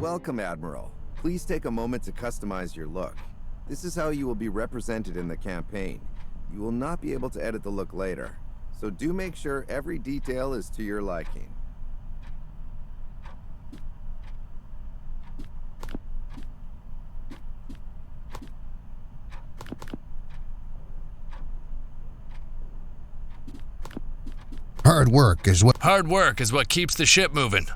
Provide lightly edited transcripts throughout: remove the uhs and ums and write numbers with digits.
Welcome, Admiral. Please take a moment to customize your look. This is how you will be represented in the campaign. You will not be able to edit the look later, so do make sure every detail is to your liking. Hard work is what keeps the ship moving.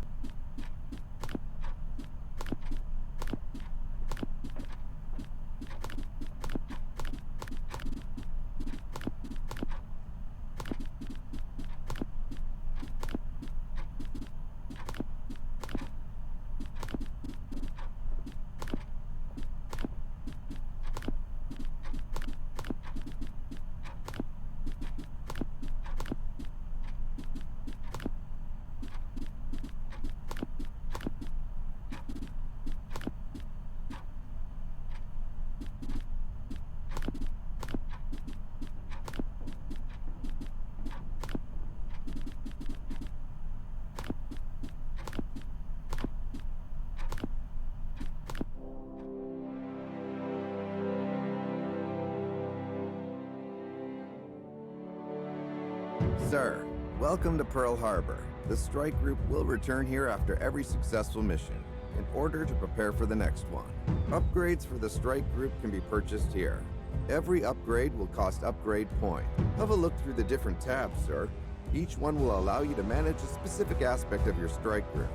Sir, welcome to Pearl Harbor. The strike group will return here after every successful mission, in order to prepare for the next one. Upgrades for the strike group can be purchased here. Every upgrade will cost upgrade point. Have a look through the different tabs, sir. Each one will allow you to manage a specific aspect of your strike group.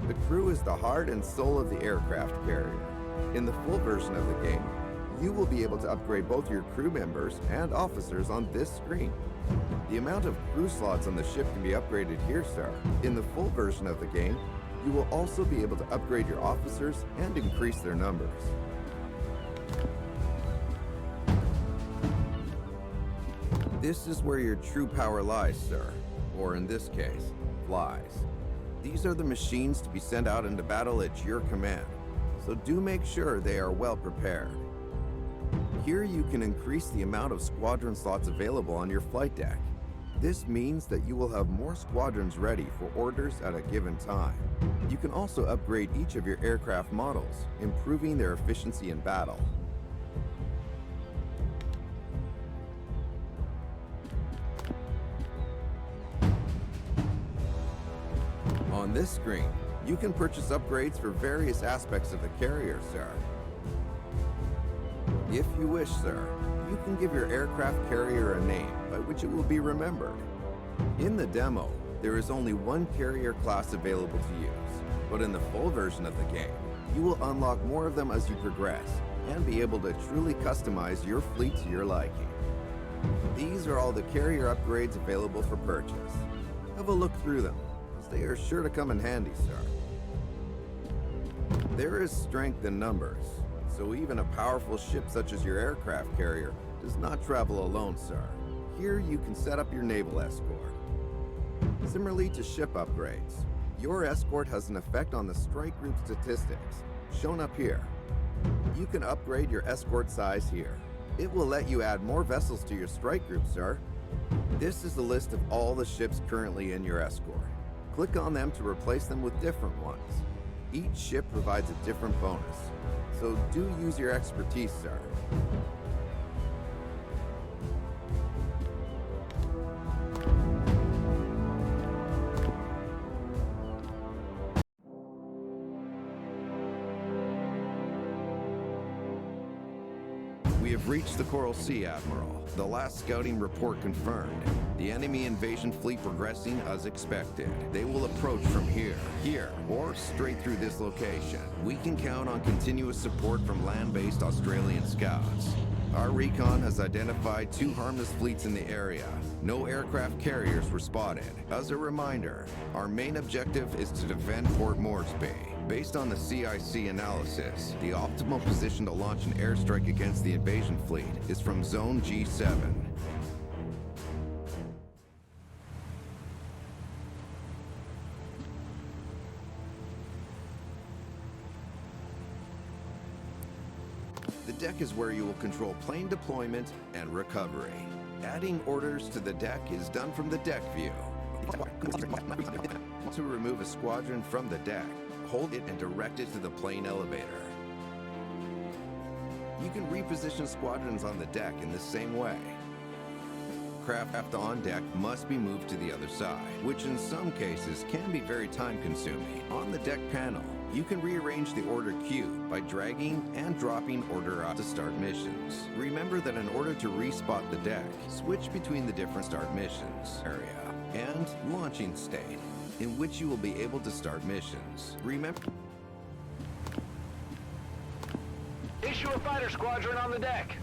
The crew is the heart and soul of the aircraft carrier. In the full version of the game, you will be able to upgrade both your crew members and officers on this screen. The amount of crew slots on the ship can be upgraded here, sir. In the full version of the game, you will also be able to upgrade your officers and increase their numbers. This is where your true power lies, sir. Or in this case, flies. These are the machines to be sent out into battle at your command, so do make sure they are well prepared. Here you can increase the amount of squadron slots available on your flight deck. This means that you will have more squadrons ready for orders at a given time. You can also upgrade each of your aircraft models, improving their efficiency in battle. On this screen, you can purchase upgrades for various aspects of the carrier, sir. If you wish, sir, you can give your aircraft carrier a name by which it will be remembered. In the demo, there is only one carrier class available to use, but in the full version of the game, you will unlock more of them as you progress and be able to truly customize your fleet to your liking. These are all the carrier upgrades available for purchase. Have a look through them, as they are sure to come in handy, sir. There is strength in numbers, so even a powerful ship such as your aircraft carrier does not travel alone, sir. Here you can set up your naval escort. Similarly to ship upgrades, your escort has an effect on the strike group statistics, shown up here. You can upgrade your escort size here. It will let you add more vessels to your strike group, sir. This is the list of all the ships currently in your escort. Click on them to replace them with different ones. Each ship provides a different bonus, so do use your expertise, sir. We have reached the Coral Sea, Admiral. The last scouting report confirmed. The enemy invasion fleet progressing as expected. They will approach from here, or straight through this location. We can count on continuous support from land-based Australian scouts. Our recon has identified 2 harmless fleets in the area. No aircraft carriers were spotted. As a reminder, our main objective is to defend Port Moresby. Based on the CIC analysis, the optimal position to launch an airstrike against the invasion fleet is from Zone G7. The deck is where you will control plane deployment and recovery. Adding orders to the deck is done from the deck view. to remove a squadron from the deck, hold it and direct it to the plane elevator. You can reposition squadrons on the deck in the same way. Craft on deck must be moved to the other side, which in some cases can be very time-consuming. On the deck panel, you can rearrange the order queue by dragging and dropping order out to start missions. Remember that in order to respot the deck, switch between the different start missions area and launching state, in which you will be able to start missions. Remember, issue a fighter squadron on the deck.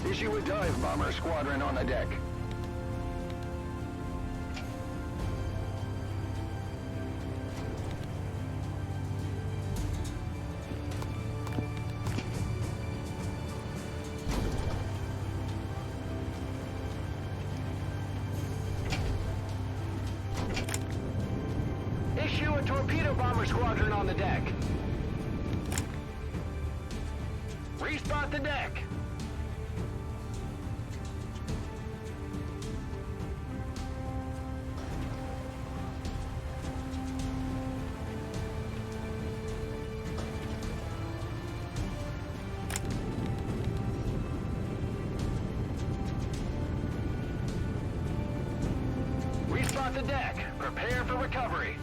Issue a dive bomber squadron on the deck. Issue a torpedo bomber squadron on the deck. Respot the deck. Respot the deck. Prepare for recovery.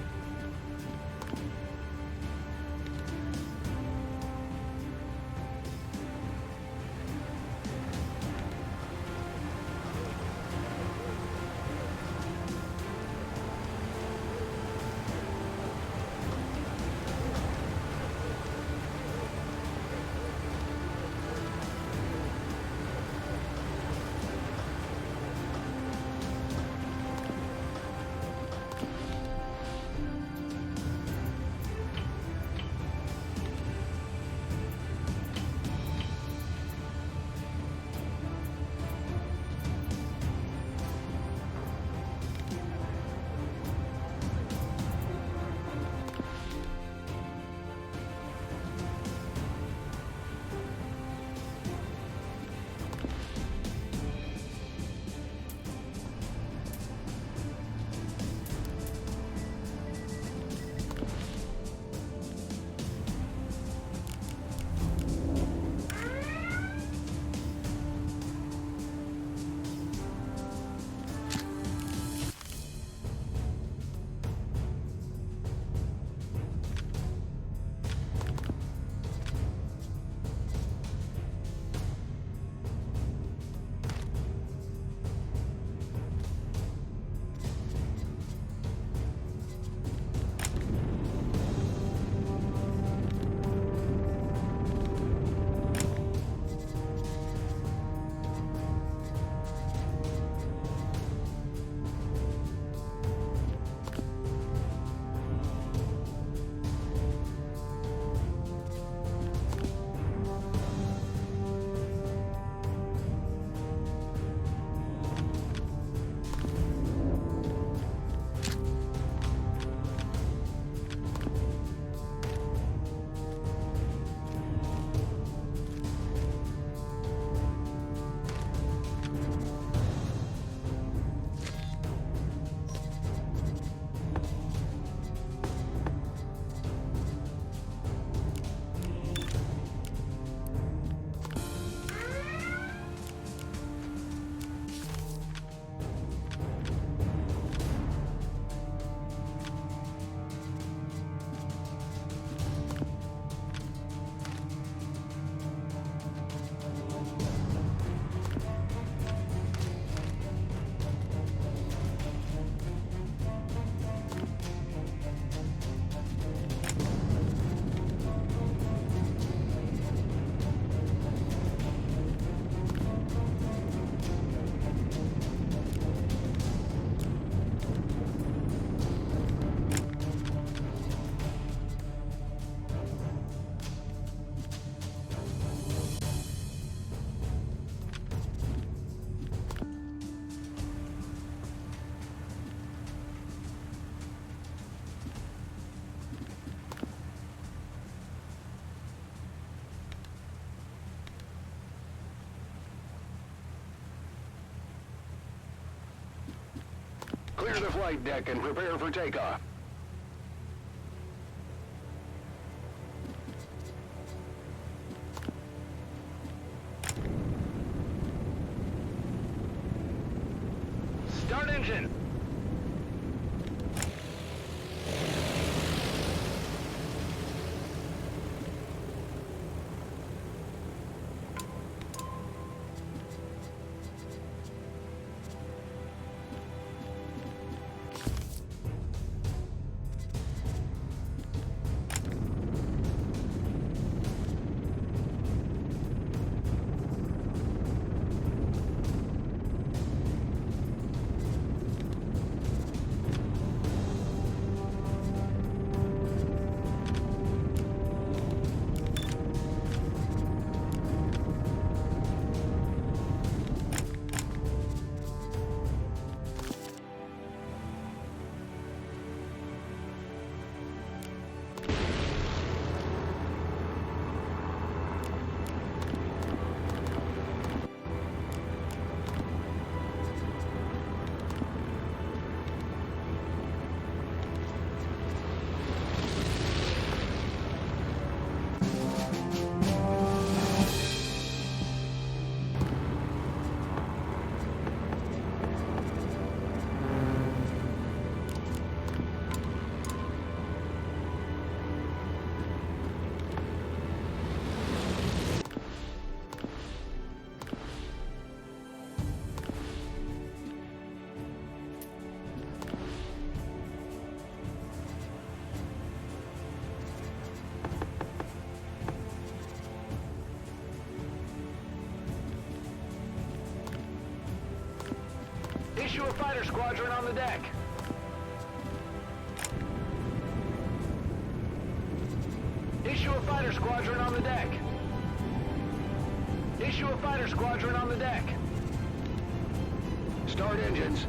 Clear the flight deck and prepare for takeoff. Start engine. Issue a fighter squadron on the deck. Issue a fighter squadron on the deck. Issue a fighter squadron on the deck. Start engines.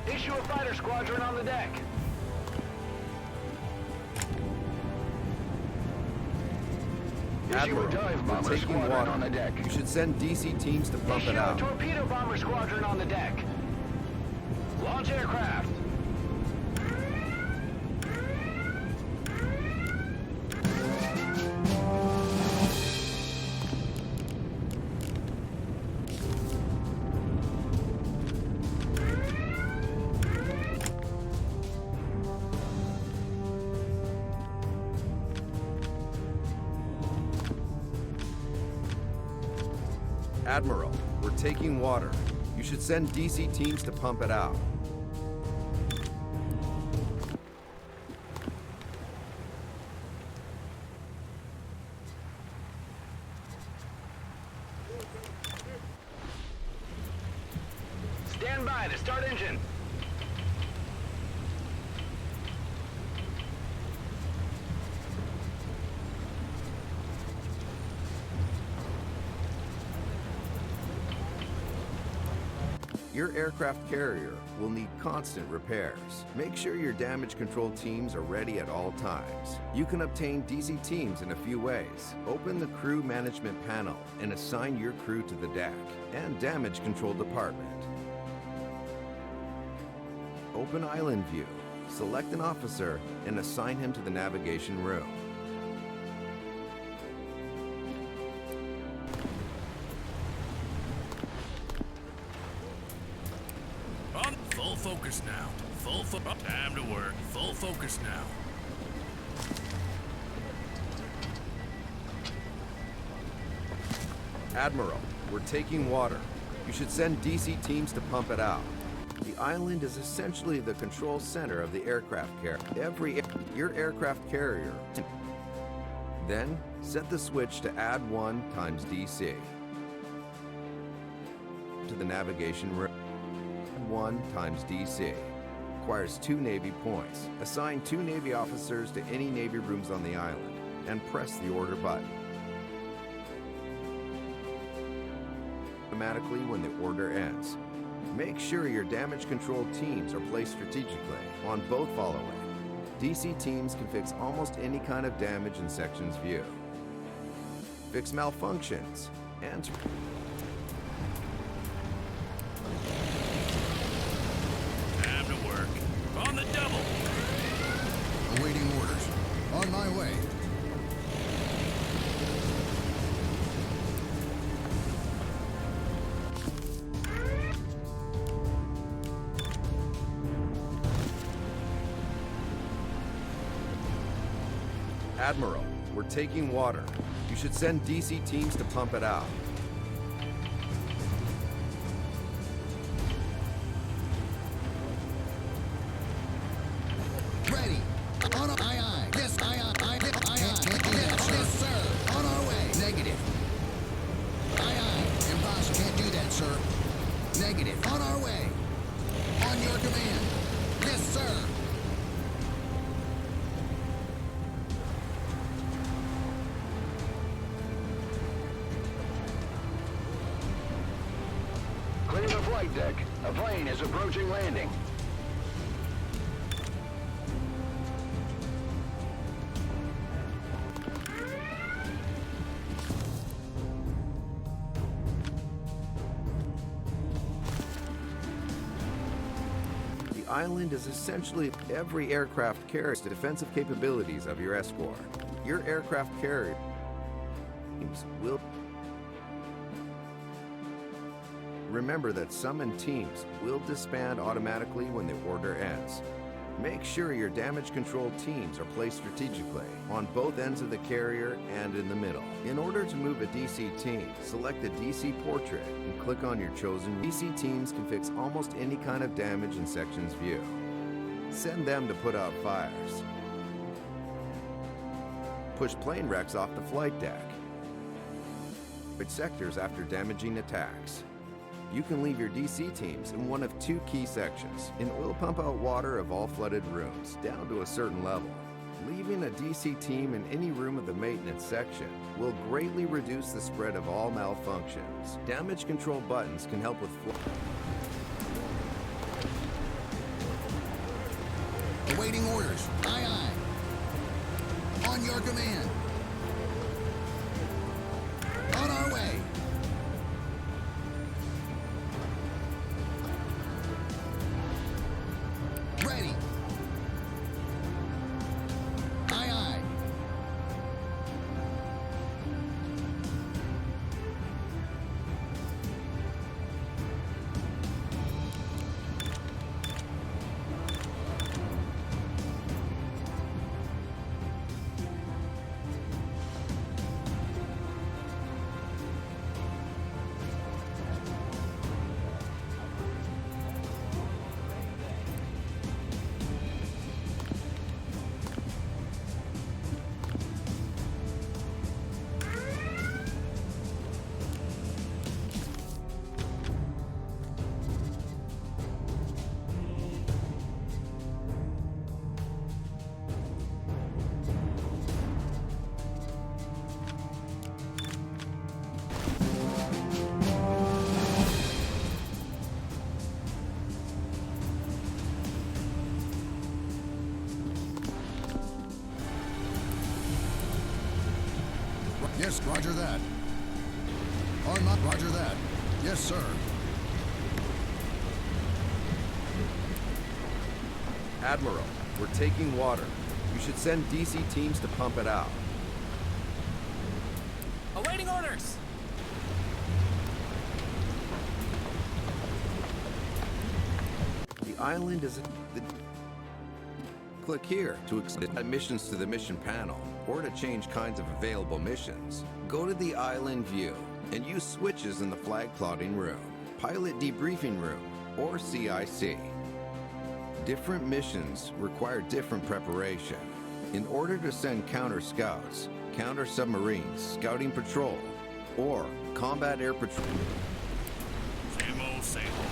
Issue a fighter squadron on the deck. Issue a dive bomber squadron on the deck. You should send DC teams to pump it out. Issue a torpedo bomber squadron on the deck. Launch aircraft. Admiral, we're taking water. You should send DC teams to pump it out. Stand by to start engine. Your aircraft carrier will need constant repairs. Make sure your damage control teams are ready at all times. You can obtain DC teams in a few ways. Open the crew management panel and assign your crew to the deck and damage control department. Open island view. Select an officer and assign him to the navigation room. Full focus now. Time to work. Full focus now. Admiral, we're taking water. You should send DC teams to pump it out. The island is essentially the control center of the aircraft carrier. Your aircraft carrier. Then, set the switch to add 1 times DC. To the navigation room. 1 times DC. Requires 2 Navy points. Assign 2 Navy officers to any Navy rooms on the island, and press the order button. Automatically when the order ends. Make sure your damage control teams are placed strategically on both following. DC teams can fix almost any kind of damage in sections view. Fix malfunctions and Time to work. On the double. Awaiting orders. On my way. Admiral, we're taking water. You should send DC teams to pump it out. Ready. On our aye. Yes, aye. Yes, sir. On our way. Negative. Aye. Impossible. Can't do that, sir. Negative. On our way. On your command. Yes, sir. Clear the flight deck. A plane is approaching landing. The island is essentially every aircraft carries the defensive capabilities of your escort. Your aircraft carrier teams will remember that summoned teams will disband automatically when the order ends. Make sure your damage control teams are placed strategically on both ends of the carrier and in the middle. In order to move a DC team, select the DC portrait and click on your chosen. DC teams can fix almost any kind of damage in sections view. Send them to put out fires. Push plane wrecks off the flight deck. Put sectors after damaging attacks. You can leave your DC teams in one of 2 key sections, and oil pump out water of all flooded rooms down to a certain level. Leaving a DC team in any room of the maintenance section will greatly reduce the spread of all malfunctions. Damage control buttons can help with Awaiting orders. Aye. On your command. On our way. Ready. Aye. Yes, roger that. On my roger that. Yes, sir. Admiral, we're taking water. You should send DC teams to pump it out. Awaiting orders. The island is Click here to extend missions to the mission panel or to change kinds of available missions. Go to the island view and use switches in the flag plotting room, pilot debriefing room, or CIC. Different missions require different preparation. In order to send counter scouts, counter submarines, scouting patrol, or combat air patrol. Same old, same old.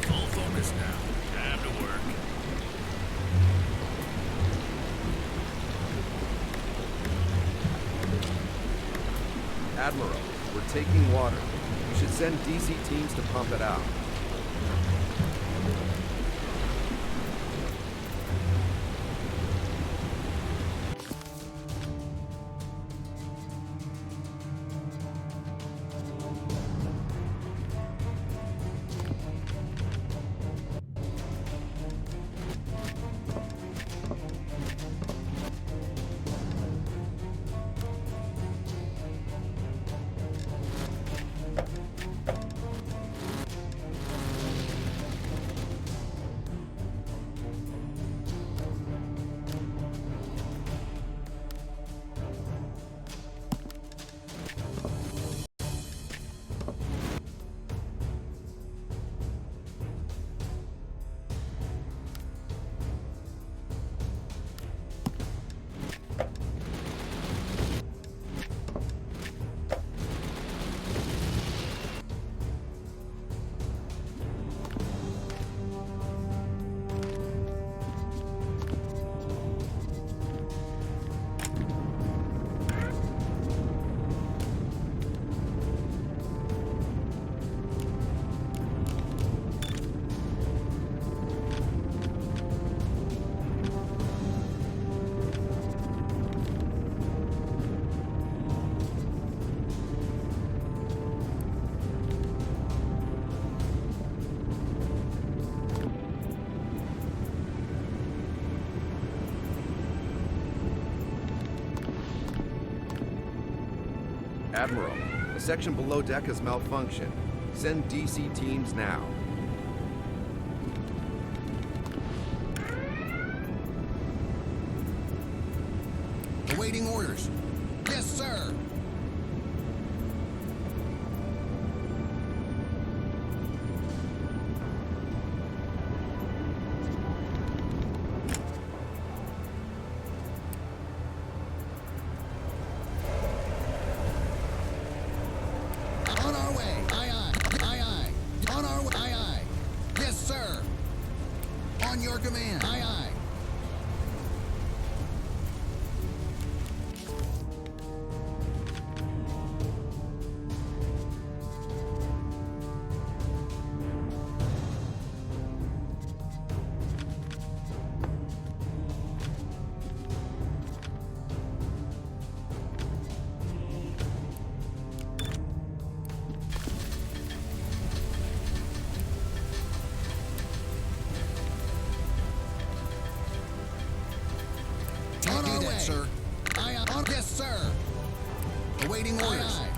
Full focus now. Time to work. Admiral, we're taking water. You should send DC teams to pump it out. Admiral, a section below deck has malfunctioned. Send DC teams now. Awaiting orders. Yes, sir. On our way. Aye, aye. Aye, aye. On our way. Aye, aye. Yes, sir. On your command. Aye, aye. On our way, sir. Aye, aye. Yes, sir. Awaiting orders. Aye, aye.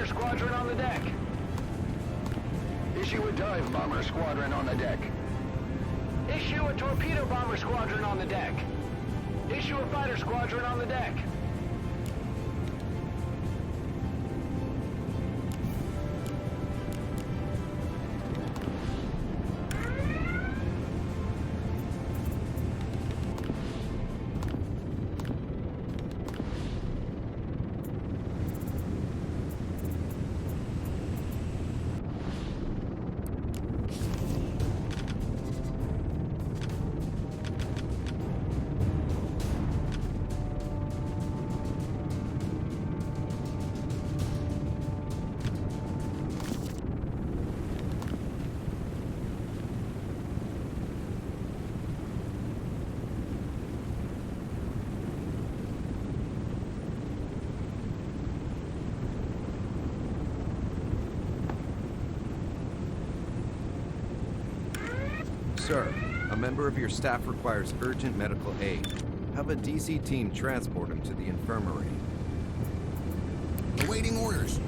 fighter squadron on the deck. Issue a dive bomber squadron on the deck. Issue a torpedo bomber squadron on the deck. Issue a fighter squadron on the deck. Sir, a member of your staff requires urgent medical aid. Have a DC team transport him to the infirmary. Awaiting orders.